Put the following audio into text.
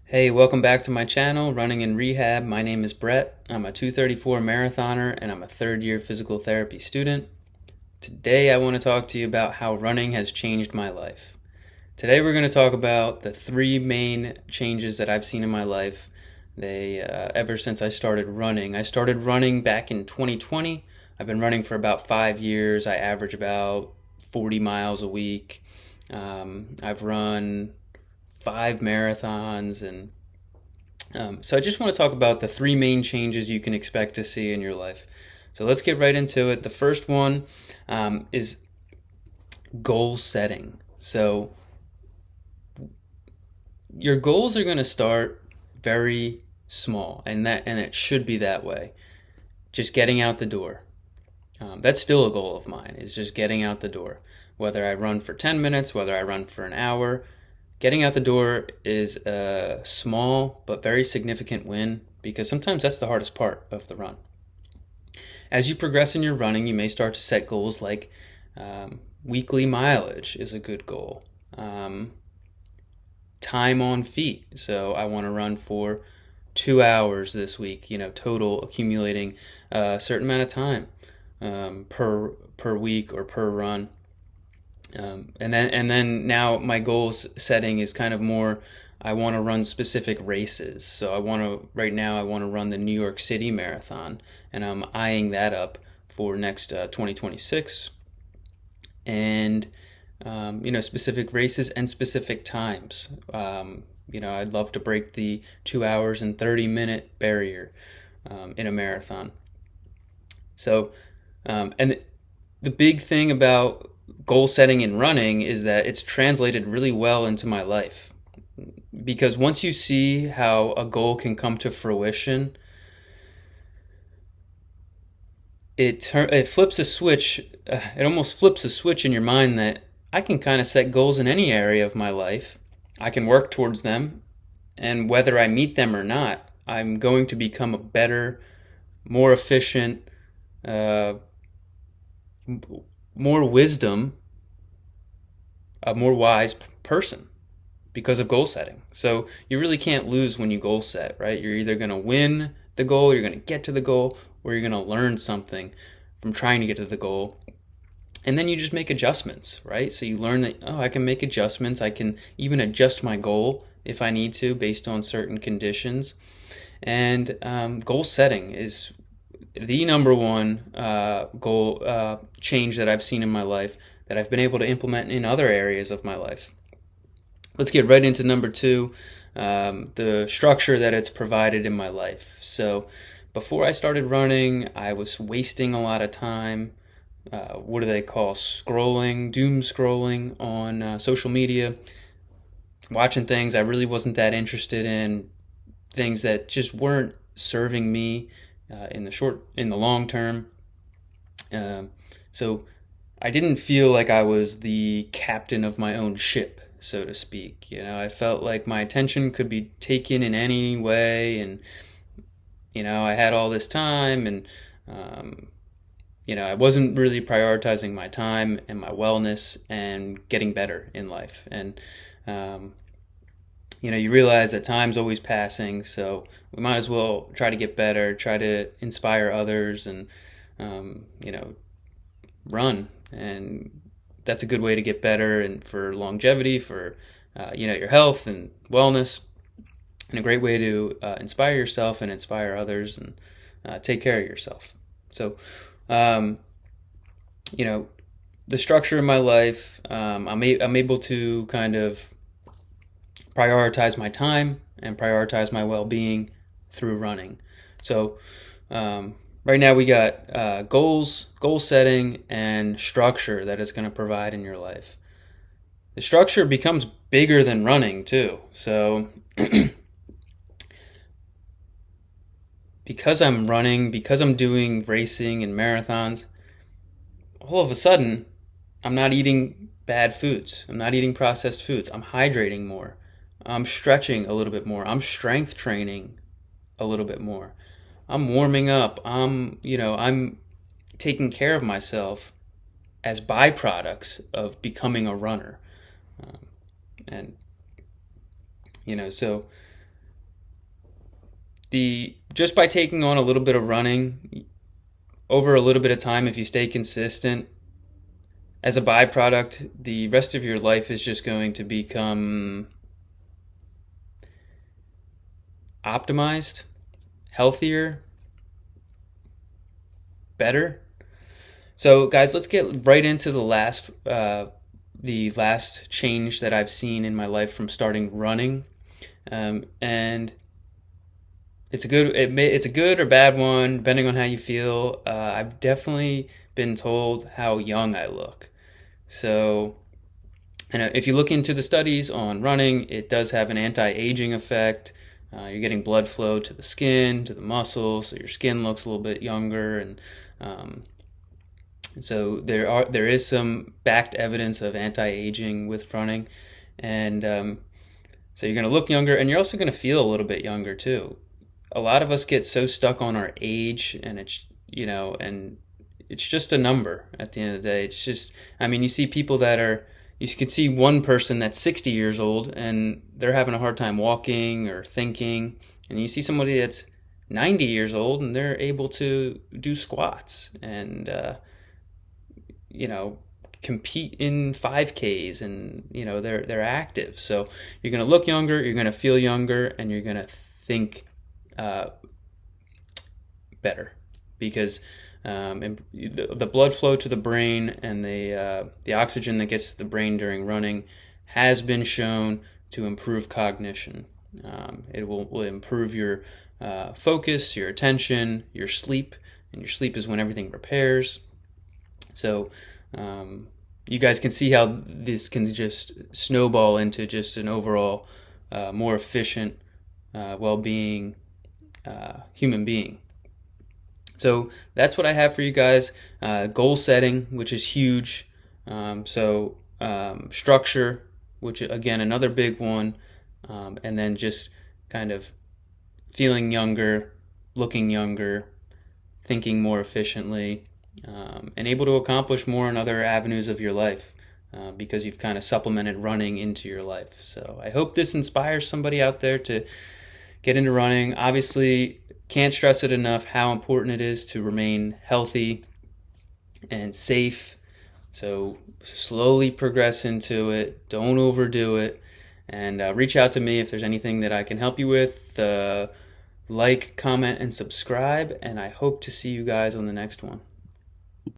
Hey, welcome back to my channel, Running in Rehab. My name is Brett. I'm a 234 marathoner and I'm a third year physical therapy student. Today I want to talk to you about how running has changed my life. Today we're going to talk about the three main changes that I've seen in my life. Ever since I started running. I started running back in 2020. I've been running for about 5 years. I average about 40 miles a week. I've run 5 marathons, and so I just want to talk about the three main changes you can expect to see in your life. So let's get right into it. The first one is goal setting. So your goals are going to start very small, and it should be that way. Just getting out the door. That's still a goal of mine, is just getting out the door. Whether I run for 10 minutes, whether I run for an hour, getting out the door is a small but very significant win, because sometimes that's the hardest part of the run. As you progress in your running, you may start to set goals like weekly mileage is a good goal. Time on feet. So I want to run for 2 hours this week, total accumulating a certain amount of time per week or per run. And then now my goals setting is kind of more, I want to run specific races. So right now I want to run the New York City Marathon, and I'm eyeing that up for next 2026. And specific races and specific times. I'd love to break the 2 hours and 30-minute barrier in a marathon. So, and the big thing about goal setting in running is that it's translated really well into my life. Because once you see how a goal can come to fruition, it flips a switch. It almost flips a switch in your mind that I can kind of set goals in any area of my life. I can work towards them, and whether I meet them or not, I'm going to become a better, more efficient, more wisdom, a more wise person because of goal setting. So you really can't lose when you goal set, right? You're either going to win the goal, you're going to get to the goal, or you're going to learn something from trying to get to the goal. And then you just make adjustments, right? So you learn that, I can make adjustments. I can even adjust my goal if I need to based on certain conditions. And goal setting is the number one goal change that I've seen in my life that I've been able to implement in other areas of my life. Let's get right into number two, the structure that it's provided in my life. So before I started running, I was wasting a lot of time. What do they call doom scrolling on social media, watching things I really wasn't that interested in, things that just weren't serving me in the long term. So I didn't feel like I was the captain of my own ship, so to speak. I felt like my attention could be taken in any way, and I had all this time, and I wasn't really prioritizing my time and my wellness and getting better in life. And you realize that time's always passing, so we might as well try to get better, try to inspire others, and run. And that's a good way to get better and for longevity, for your health and wellness, and a great way to inspire yourself and inspire others, and take care of yourself. So, the structure of my life, I'm able to kind of prioritize my time and prioritize my well-being through running. So right now we got goal setting, and structure that it's going to provide in your life. The structure becomes bigger than running too. So because I'm running, because I'm doing racing and marathons, all of a sudden I'm not eating bad foods. I'm not eating processed foods. I'm hydrating more. I'm stretching a little bit more. I'm strength training a little bit more. I'm warming up. I'm taking care of myself as byproducts of becoming a runner. And so The just by taking on a little bit of running over a little bit of time, if you stay consistent, as a byproduct, the rest of your life is just going to become optimized, healthier, better. So, guys, let's get right into the last change that I've seen in my life from starting running, and it's a good or bad one depending on how you feel. I've definitely been told how young I look. So, and if you look into the studies on running, it does have an anti-aging effect. You're getting blood flow to the skin, to the muscles, so your skin looks a little bit younger, um, and so there is some backed evidence of anti-aging with running, and so you're going to look younger, and you're also going to feel a little bit younger too. A lot of us get so stuck on our age, and it's just a number at the end of the day. It's just, I mean, you see people that are, you could see one person that's 60 years old and they're having a hard time walking or thinking. And you see somebody that's 90 years old and they're able to do squats and, you know, compete in 5Ks and, you know, they're active. So you're going to look younger, you're going to feel younger, and you're going to think better because and the blood flow to the brain and the oxygen that gets to the brain during running has been shown to improve cognition. It will improve your focus, your attention, your sleep, and your sleep is when everything repairs. So you guys can see how this can just snowball into just an overall more efficient, well-being human being. So that's what I have for you guys. Goal setting, which is huge. Structure, which again another big one, and then just kind of feeling younger, looking younger, thinking more efficiently, and able to accomplish more in other avenues of your life because you've kind of supplemented running into your life. So I hope this inspires somebody out there to get into running. Obviously, can't stress it enough how important it is to remain healthy and safe. So slowly progress into it. Don't overdo it. And reach out to me if there's anything that I can help you with. Like, comment, and subscribe. And I hope to see you guys on the next one.